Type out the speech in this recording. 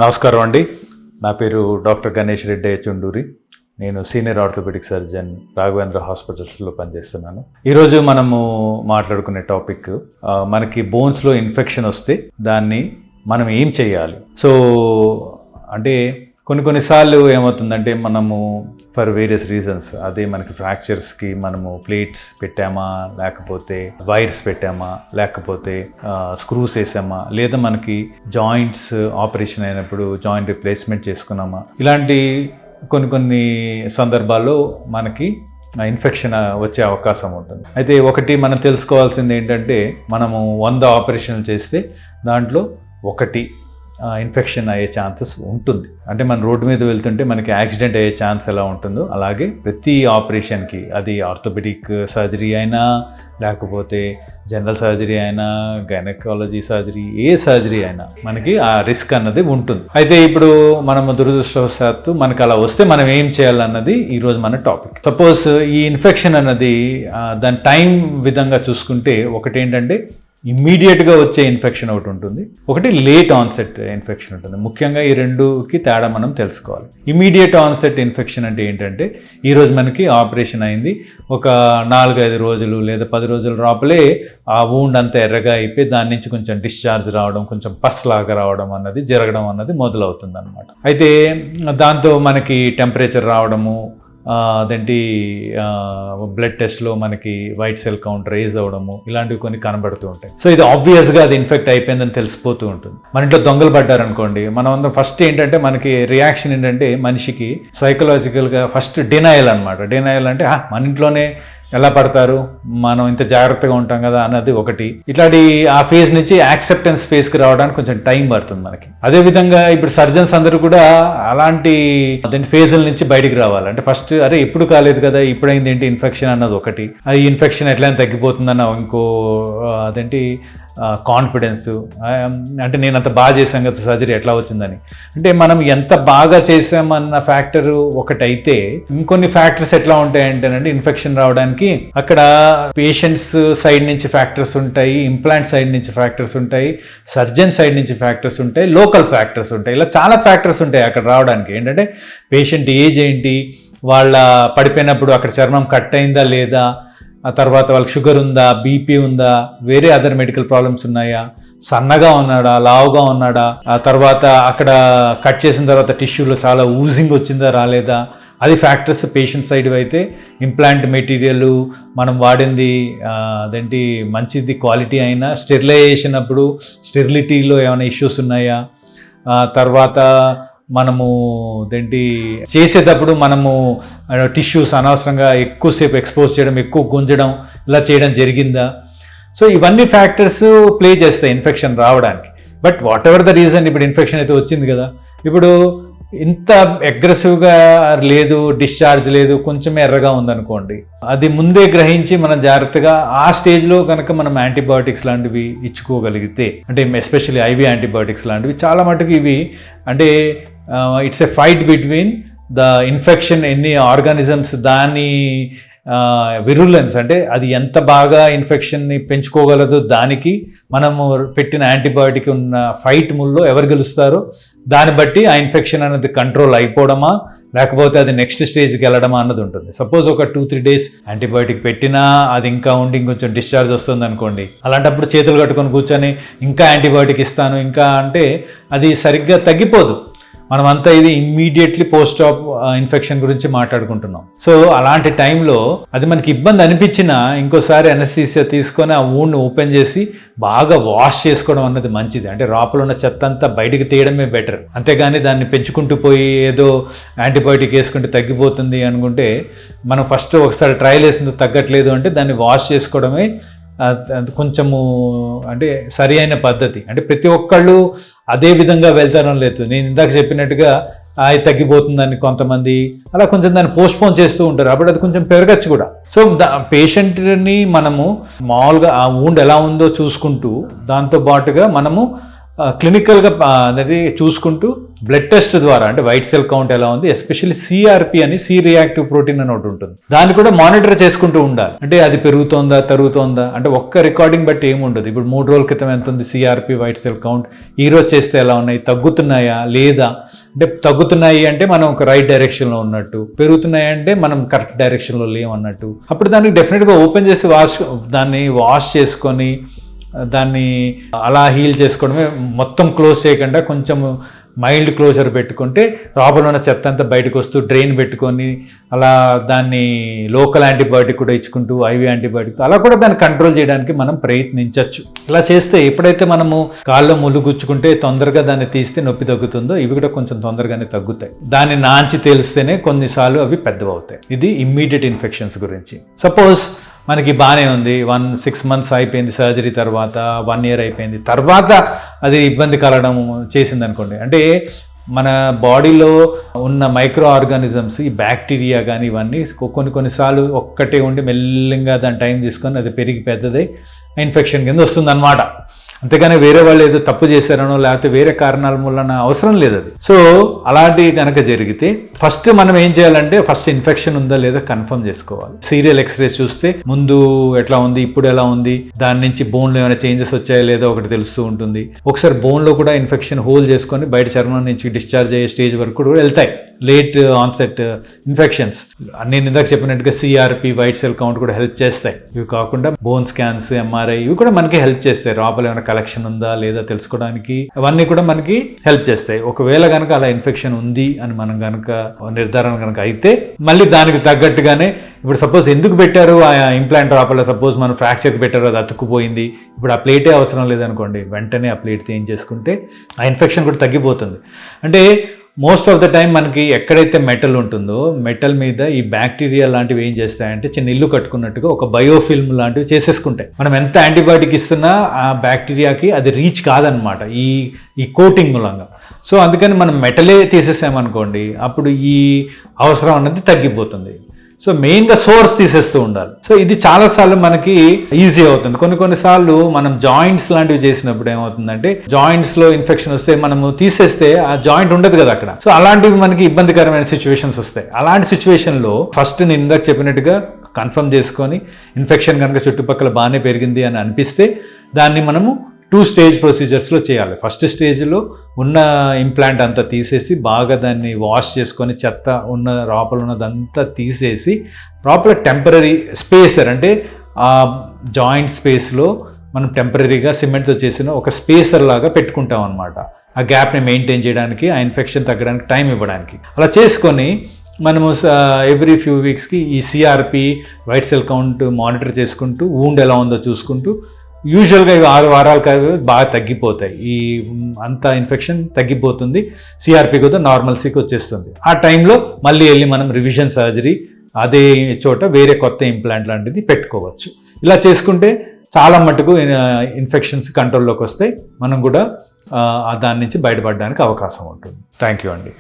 నమస్కారం అండి. నా పేరు డాక్టర్ గణేష్ రెడ్డి చుండూరి. నేను సీనియర్ ఆర్థోపెడిక్ సర్జన్ రాఘవేంద్ర హాస్పిటల్స్లో పనిచేస్తున్నాను. ఈరోజు మనము మాట్లాడుకునే టాపిక్ మనకి బోన్స్లో ఇన్ఫెక్షన్ వస్తే దాన్ని మనం ఏం చేయాలి. సో అంటే కొన్నిసార్లు ఏమవుతుందంటే మనము ఫర్ వేరియస్ రీజన్స్ అదే మనకి ఫ్రాక్చర్స్కి మనము ప్లేట్స్ పెట్టామా, లేకపోతే వైర్స్ పెట్టామా, లేకపోతే స్క్రూస్ వేసామా, లేదా మనకి జాయింట్స్ ఆపరేషన్ అయినప్పుడు జాయింట్ రిప్లేస్మెంట్ చేసుకున్నామా, ఇలాంటి కొన్ని సందర్భాల్లో మనకి ఇన్ఫెక్షన్ వచ్చే అవకాశం ఉంటుంది. అయితే ఒకటి మనం తెలుసుకోవాల్సింది ఏంటంటే, మనము 100 ఆపరేషన్లు చేస్తే దాంట్లో ఒకటి ఇన్ఫెక్షన్ అయ్యే ఛాన్సెస్ ఉంటుంది. అంటే మన రోడ్డు మీద వెళ్తుంటే మనకి యాక్సిడెంట్ అయ్యే ఛాన్స్ ఎలా ఉంటుందో అలాగే ప్రతి ఆపరేషన్కి, అది ఆర్థోపెడిక్ సర్జరీ అయినా, లేకపోతే జనరల్ సర్జరీ అయినా, గైనకాలజీ సర్జరీ, ఏ సర్జరీ అయినా మనకి ఆ రిస్క్ అన్నది ఉంటుంది. అయితే ఇప్పుడు మనం దురదృష్టవశాత్తు మనకు అలా వస్తే మనం ఏం చేయాలన్నది ఈరోజు మన టాపిక్. సపోజ్ ఈ ఇన్ఫెక్షన్ అన్నది దాని టైం విధంగా చూసుకుంటే ఒకటి ఏంటంటే ఇమ్మీడియట్గా వచ్చే ఇన్ఫెక్షన్ ఒకటి ఉంటుంది, ఒకటి లేట్ ఆన్సెట్ ఇన్ఫెక్షన్ ఉంటుంది. ముఖ్యంగా ఈ రెండుకి తేడా మనం తెలుసుకోవాలి. ఇమ్మీడియట్ ఆన్సెట్ ఇన్ఫెక్షన్ అంటే ఏంటంటే, ఈరోజు మనకి ఆపరేషన్ అయింది, ఒక 4-5 రోజులు లేదా 10 రోజుల లోపలే ఆ వూండ్ అంతా ఎర్రగా అయిపోయి దాని నుంచి కొంచెం డిశ్చార్జ్ రావడం, కొంచెం పస్ లాగా రావడం అన్నది జరగడం అన్నది మొదలవుతుంది అనమాట. అయితే దాంతో మనకి టెంపరేచర్ రావడము, అదేంటి బ్లడ్ టెస్ట్లో మనకి వైట్ సెల్ కౌంట్ రేజ్ అవ్వడము, ఇలాంటివి కొన్ని కనబడుతూ ఉంటాయి. సో ఇది ఆబ్వియస్గా అది ఇన్ఫెక్ట్ అయిపోయిందని తెలిసిపోతూ ఉంటుంది. మన ఇంట్లో దొంగలు పడ్డారనుకోండి, మనం అందరం ఫస్ట్ ఏంటంటే మనకి రియాక్షన్ ఏంటంటే, మనిషికి సైకలాజికల్గా ఫస్ట్ డినయల్ అనమాట. డినయల్ అంటే మన ఇంట్లోనే ఎలా పడతారు, మనం ఇంత జాగ్రత్తగా ఉంటాం కదా అన్నది ఒకటి. ఇట్లాంటి ఆ ఫేజ్ నుంచి యాక్సెప్టెన్స్ ఫేజ్కి రావడానికి కొంచెం టైం పడుతుంది మనకి. అదేవిధంగా ఇప్పుడు సర్జన్స్ అందరూ కూడా అలాంటి ఫేజ్ల నుంచి బయటికి రావాలి. అంటే ఫస్ట్ అరే ఎప్పుడు కాలేదు కదా, ఇప్పుడైంది ఏంటి ఇన్ఫెక్షన్ అన్నది ఒకటి, ఈ ఇన్ఫెక్షన్ ఎట్లా తగ్గిపోతుందన్న ఇంకో అదేంటి కాన్ఫిడెన్స్, అంటే నేను అంత బాగా చేశాను కదా సర్జరీ ఎట్లా వచ్చిందని. అంటే మనం ఎంత బాగా చేసామన్న ఫ్యాక్టర్ ఒకటైతే, ఇంకొన్ని ఫ్యాక్టర్స్ ఎట్లా ఉంటాయంటేనండి ఇన్ఫెక్షన్ రావడానికి అక్కడ పేషెంట్స్ సైడ్ నుంచి ఫ్యాక్టర్స్ ఉంటాయి, ఇంప్లాంట్ సైడ్ నుంచి ఫ్యాక్టర్స్ ఉంటాయి, సర్జన్ సైడ్ నుంచి ఫ్యాక్టర్స్ ఉంటాయి, లోకల్ ఫ్యాక్టర్స్ ఉంటాయి. ఇలా చాలా ఫ్యాక్టర్స్ ఉంటాయి అక్కడ రావడానికి. ఏంటంటే పేషెంట్ ఏజ్ ఏంటి, వాళ్ళ పడిపోయినప్పుడు అక్కడ చర్మం కట్ అయిందా లేదా, ఆ తర్వాత వాళ్ళకి షుగర్ ఉందా, బీపీ ఉందా, వేరే అదర్ మెడికల్ ప్రాబ్లమ్స్ ఉన్నాయా, సన్నగా ఉన్నాడా, లావుగా ఉన్నాడా, ఆ తర్వాత అక్కడ కట్ చేసిన తర్వాత టిష్యూలో చాలా ఊజింగ్ వచ్చిందా రాలేదా, అది ఫ్యాక్టర్స్ పేషెంట్ సైడ్ అయితే. ఇంప్లాంట్ మెటీరియల్ మనం వాడింది అదేంటి మంచిది క్వాలిటీ అయినా, స్టెరిలైజేషన్ అప్పుడు స్టెరిలిటీలో ఏమైనా ఇష్యూస్ ఉన్నాయా, తర్వాత మనము అదేంటి చేసేటప్పుడు మనము టిష్యూస్ అనవసరంగా ఎక్కువసేపు ఎక్స్పోజ్ చేయడం, ఎక్కువ గుంజడం, ఇలా చేయడం జరిగిందా. సో ఇవన్నీ ఫ్యాక్టర్స్ ప్లే చేస్తాయి ఇన్ఫెక్షన్ రావడానికి. But what ever the reason, ఇప్పుడు ఇన్ఫెక్షన్ అయితే వచ్చింది కదా, ఇప్పుడు ఇంత అగ్రెసివ్గా లేదు, డిశ్చార్జ్ లేదు, కొంచెం ఎర్రగా ఉందనుకోండి, అది ముందే గ్రహించి మనం జాగ్రత్తగా ఆ స్టేజ్లో కనుక మనం యాంటీబయాటిక్స్ లాంటివి ఇచ్చుకోగలిగితే, అంటే ఎస్పెషల్లీ ఐవి యాంటీబయాటిక్స్ లాంటివి చాలా మటుకు ఇవి అంటే it's a fight between the infection, ఎన్ని ఆర్గానిజమ్స్, దాని విరులెన్స్ అంటే అది ఎంత బాగా ఇన్ఫెక్షన్ని పెంచుకోగలదో దానికి మనము పెట్టిన యాంటీబయాటిక్ ఉన్న ఫైట్ ముల్లో ఎవరు గెలుస్తారో దాన్ని బట్టి ఆ ఇన్ఫెక్షన్ అనేది కంట్రోల్ అయిపోవడమా, లేకపోతే అది నెక్స్ట్ స్టేజ్కి వెళ్ళడమా అన్నది ఉంటుంది. సపోజ్ ఒక 2-3 డేస్ యాంటీబయాటిక్ పెట్టినా అది ఇంకా ఉండి ఇంకొంచెం డిశ్చార్జ్ వస్తుంది అనుకోండి, అలాంటప్పుడు చేతులు కట్టుకొని కూర్చొని ఇంకా యాంటీబయాటిక్ ఇస్తాను ఇంకా అంటే అది సరిగ్గా తగ్గిపోదు. మనమంతా ఇది ఇమ్మీడియట్లీ పోస్ట్ ఆప్ ఇన్ఫెక్షన్ గురించి మాట్లాడుకుంటున్నాం. సో అలాంటి టైంలో అది మనకి ఇబ్బంది అనిపించినా ఇంకోసారి అనస్థీసియా తీసుకొని ఆ వూండ్ని ఓపెన్ చేసి బాగా వాష్ చేసుకోవడం అన్నది మంచిది. అంటే లోపల ఉన్న చెత్త అంతా బయటికి తీయడమే బెటర్. అంతేగాని దాన్ని పెంచుకుంటూ పోయి ఏదో యాంటీబయాటిక్ వేసుకుంటే తగ్గిపోతుంది అనుకుంటే, మనం ఫస్ట్ ఒకసారి ట్రయల్ వేసింది తగ్గట్లేదు అంటే దాన్ని వాష్ చేసుకోవడమే కొంచెము అంటే సరి అయిన పద్ధతి. అంటే ప్రతి ఒక్కళ్ళు అదే విధంగా వెళ్తారని లేదు. నేను ఇందాక చెప్పినట్టుగా అది తగ్గిపోతుందని కొంతమంది అలా కొంచెం దాన్ని పోస్ట్పోన్ చేస్తూ ఉంటారు, అప్పుడు అది కొంచెం పెరగచ్చు కూడా. సో పేషెంట్ని మనము మామూలుగా ఆ వూండ్ ఎలా ఉందో చూసుకుంటూ, దాంతో పాటుగా మనము క్లినికల్గా అనేది చూసుకుంటూ బ్లడ్ టెస్ట్ ద్వారా అంటే వైట్ సెల్ కౌంట్ ఎలా ఉంది, ఎస్పెషల్లీ సిఆర్పి అని సి రియాక్టివ్ ప్రోటీన్ అని ఒకటి ఉంటుంది, దాన్ని కూడా మానిటర్ చేసుకుంటూ ఉండాలి. అంటే అది పెరుగుతోందా తరుగుతోందా అంటే ఒక్క రికార్డింగ్ బట్టి ఏమి ఉండదు. ఇప్పుడు 3 రోజుల క్రితం ఎంత ఉంది సిఆర్పి వైట్ సెల్ కౌంట్, ఈ రోజు చేస్తే ఎలా ఉన్నాయి, తగ్గుతున్నాయా లేదా, అంటే తగ్గుతున్నాయి అంటే మనం ఒక రైట్ డైరెక్షన్లో ఉన్నట్టు, పెరుగుతున్నాయి అంటే మనం కరెక్ట్ డైరెక్షన్లో లేమన్నట్టు. అప్పుడు దానికి డెఫినెట్గా ఓపెన్ చేసి దాన్ని వాష్ చేసుకొని దాన్ని అలా హీల్ చేసుకోవడమే, మొత్తం క్లోజ్ చేయకుండా కొంచెం మైల్డ్ క్లోజర్ పెట్టుకుంటే లోపల ఉన్న చెత్త అంతా బయటకు వస్తూ డ్రైన్ పెట్టుకొని అలా దాన్ని లోకల్ యాంటీబయాటిక్ కూడా ఇచ్చుకుంటూ ఐవి యాంటీబయాటిక్ అలా కూడా దాన్ని కంట్రోల్ చేయడానికి మనం ప్రయత్నించవచ్చు. ఇలా చేస్తే ఎప్పుడైతే మనము కాళ్ళలో ముళ్ళు గుచ్చుకుంటే తొందరగా దాన్ని తీస్తే నొప్పి తగ్గుతుందో ఇవి కూడా కొంచెం తొందరగానే తగ్గుతాయి. దాన్ని నాంచి తెలిస్తేనే కొన్నిసార్లు అవి పెద్దవవుతాయి. ఇది ఇమ్మీడియట్ ఇన్ఫెక్షన్స్ గురించి. సపోజ్ మనకి బాగానే ఉంది, 6 months అయిపోయింది సర్జరీ తర్వాత, 1 year అయిపోయింది, తర్వాత అది ఇబ్బంది కలగడం చేసింది అనుకోండి, అంటే మన బాడీలో ఉన్న మైక్రో ఆర్గానిజమ్స్ ఈ బ్యాక్టీరియా కానీ ఇవన్నీ కొన్నిసార్లు ఒక్కటే ఉండి మెల్లిగా దాని టైం తీసుకొని అది పెరిగి పెద్దదై ఇన్ఫెక్షన్ కింద వస్తుంది అన్నమాట. అంతేగాని వేరే వాళ్ళు ఏదో తప్పు చేశారనో లేకపోతే వేరే కారణాల వలన అవసరం లేదు అది. సో అలాంటివి కనుక జరిగితే ఫస్ట్ మనం ఏం చేయాలంటే ఫస్ట్ ఇన్ఫెక్షన్ ఉందా లేదా కన్ఫర్మ్ చేసుకోవాలి. సీరియల్ ఎక్స్రేస్ చూస్తే ముందు ఎట్లా ఉంది, ఇప్పుడు ఎలా ఉంది, దాని నుంచి బోన్లో ఏమైనా చేంజెస్ వచ్చాయో లేదో ఒకటి తెలుస్తూ ఉంటుంది. ఒకసారి బోన్లో కూడా ఇన్ఫెక్షన్ హోల్ చేసుకొని బయట చర్మం నుంచి డిశ్చార్జ్ అయ్యే స్టేజ్ వరకు కూడా వెళ్తాయి లేట్ ఆన్సెట్ ఇన్ఫెక్షన్స్. నేను ఇందాక చెప్పినట్టుగా సిఆర్పి వైట్ సెల్ కౌంట్ కూడా హెల్ప్ చేస్తాయి. ఇవి కాకుండా బోన్ స్కాన్స్, ఎంఆర్ఐ ఇవి కూడా మనకి హెల్ప్ చేస్తాయి. లోపల ఏమైనా కలెక్షన్ ఉందా లేదా తెలుసుకోవడానికి అవన్నీ కూడా మనకి హెల్ప్ చేస్తాయి. ఒకవేళ కనుక అలా ఇన్ఫెక్షన్ ఉంది అని మనం కనుక నిర్ధారణ కనుక అయితే మళ్ళీ దానికి తగ్గట్టుగానే ఇప్పుడు సపోజ్ ఎందుకు పెట్టారు ఆ ఇంప్లాంట్ లోపల, సపోజ్ మనం ఫ్రాక్చర్కి పెట్టారు అది అతుక్కుపోయింది, ఇప్పుడు ఆ ప్లేటే అవసరం లేదనుకోండి, వెంటనే ఆ ప్లేట్ చేంజ్ చేసుకుంటే ఆ ఇన్ఫెక్షన్ కూడా తగ్గిపోతుంది. అంటే మోస్ట్ ఆఫ్ ద టైం మనకి ఎక్కడైతే మెటల్ ఉంటుందో మెటల్ మీద ఈ బ్యాక్టీరియా లాంటివి ఏం చేస్తాయంటే చిన్న ఇల్లు కట్టుకున్నట్టుగా ఒక బయోఫిల్మ్ లాంటివి చేసేసుకుంటాయి. మనం ఎంత యాంటీబయాటిక్ ఇస్తున్నా ఆ బ్యాక్టీరియాకి అది రీచ్ కాదనమాట ఈ కోటింగ్ మూలంగా. సో అందుకని మనం మెటలే తీసేసామనుకోండి అప్పుడు ఈ అవసరం అన్నది తగ్గిపోతుంది. సో మెయిన్గా సోర్స్ తీసేస్తూ ఉండాలి. సో ఇది చాలాసార్లు మనకి ఈజీ అవుతుంది. కొన్నిసార్లు మనం జాయింట్స్ లాంటివి చేసినప్పుడు ఏమవుతుందంటే జాయింట్స్లో ఇన్ఫెక్షన్ వస్తే మనము తీసేస్తే ఆ జాయింట్ ఉండదు కదా అక్కడ. సో అలాంటివి మనకి ఇబ్బందికరమైన సిచ్యువేషన్స్ వస్తాయి. అలాంటి సిచ్యువేషన్లో ఫస్ట్ నేను ఇందాక చెప్పినట్టుగా కన్ఫర్మ్ చేసుకొని ఇన్ఫెక్షన్ కనుక చుట్టుపక్కల బాగానే పెరిగింది అని అనిపిస్తే దాన్ని మనము 2 stage ప్రొసీజర్స్లో చేయాలి. ఫస్ట్ స్టేజ్లో ఉన్న ఇంప్లాంట్ అంతా తీసేసి బాగా దాన్ని వాష్ చేసుకొని చెత్త ఉన్న లోపల ఉన్నదంతా తీసేసి లోపల టెంపరీ స్పేసర్ అంటే ఆ జాయింట్ స్పేస్లో మనం టెంపరీగా సిమెంట్తో చేసిన ఒక స్పేసర్ లాగా పెట్టుకుంటాం అనమాట. ఆ గ్యాప్ని మెయింటైన్ చేయడానికి, ఆ ఇన్ఫెక్షన్ తగ్గడానికి టైం ఇవ్వడానికి. అలా చేసుకొని మనము ఎవ్రీ ఫ్యూ వీక్స్కి ఈ CRP white cell count monitor చేసుకుంటూ వూండ్ ఎలా ఉందో చూసుకుంటూ యూజువల్గా 6 వారాలకు బాగా తగ్గిపోతాయి. ఈ అంత ఇన్ఫెక్షన్ తగ్గిపోతుంది, సిఆర్పి కూడా నార్మల్సీకి వచ్చేస్తుంది. ఆ టైంలో మళ్ళీ వెళ్ళి మనం రివిజన్ సర్జరీ అదే చోట వేరే కొత్త ఇంప్లాంట్ లాంటిది పెట్టుకోవచ్చు. ఇలా చేసుకుంటే చాలా మటుకు ఇన్ఫెక్షన్స్ కంట్రోల్లోకి వస్తాయి. మనం కూడా దాని నుంచి బయటపడడానికి అవకాశం ఉంటుంది. థ్యాంక్ యూ అండి.